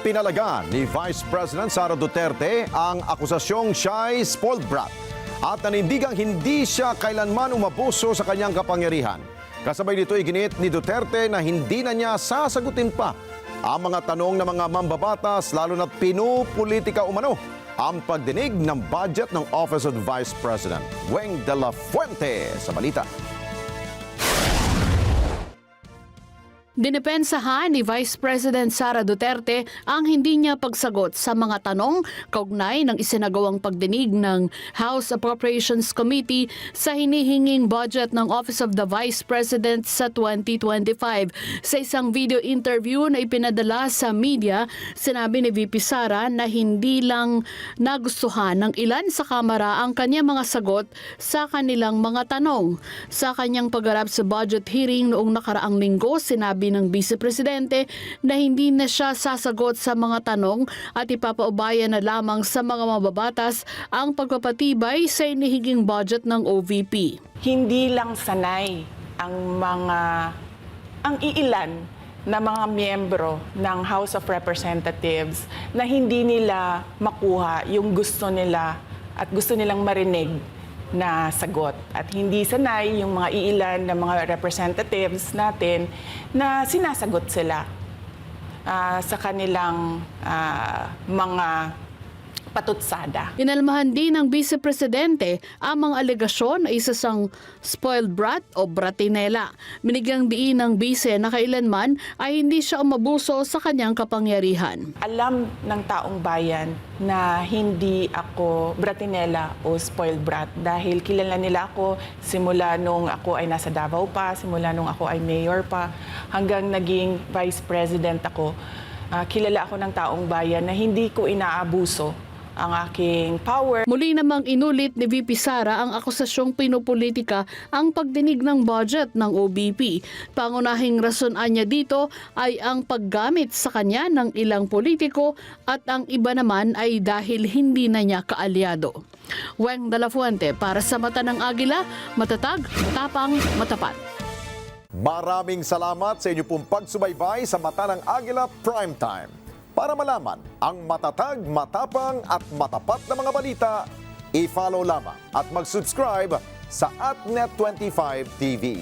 Ipinalaga ni Vice President Sara Duterte ang akusasyong siya'y spoiled brat at nanindigang hindi siya kailanman umabuso sa kanyang kapangyarihan. Kasabay nito iginit ni Duterte na hindi na niya sasagutin pa ang mga tanong ng mga mambabatas lalo na't pinupolitika umano ang pagdinig ng budget ng Office of the Vice President. Weng de la Fuente sa balita. Dinepensahan ni Vice President Sara Duterte ang hindi niya pagsagot sa mga tanong kaugnay ng isinagawang pagdinig ng House Appropriations Committee sa hinihinging budget ng Office of the Vice President sa 2025. Sa isang video interview na ipinadala sa media, sinabi ni VP Sara na hindi lang nagustuhan ng ilan sa Kamara ang kanyang mga sagot sa kanilang mga tanong. Sa kanyang pagharap sa budget hearing noong nakaraang linggo, sinabi ng Vice Presidente na hindi na siya sasagot sa mga tanong at ipapaubaya na lamang sa mga mababatas ang pagpapatibay sa inihiging budget ng OVP. Hindi lang sanay ang iilan na mga miyembro ng House of Representatives na hindi nila makuha yung gusto nila at gusto nilang marinig na sagot. At hindi sanay yung mga iilan na mga representatives natin na sinasagot sila sa kanilang mga patutsada. Inalmahan din ng Vice Presidente ang mga alegasyon na isa sang spoiled brat o bratinela. Binigyang diin ng Vice na kailanman ay hindi siya umabuso sa kanyang kapangyarihan. Alam ng taong bayan na hindi ako bratinela o spoiled brat dahil kilala nila ako simula nung ako ay nasa Davao pa, simula nung ako ay mayor pa, hanggang naging vice president ako. Kilala ako ng taong bayan na hindi ko inaabuso ang aking power. Muli namang inulit ni VP Sara ang akusasyong pinupolitika ang pagdinig ng budget ng OBP. Pangunahing rason niya dito ay ang paggamit sa kanya ng ilang politiko at ang iba naman ay dahil hindi na niya kaalyado. Weng de la Fuente para sa Mata ng Agila, matatag, matapang, matapat. Maraming salamat sa inyo pong pagsubaybay sa Mata ng Agila Primetime. Para malaman ang matatag, matapang at matapat na mga balita, i-follow lamang at mag-subscribe sa @Net25 TV.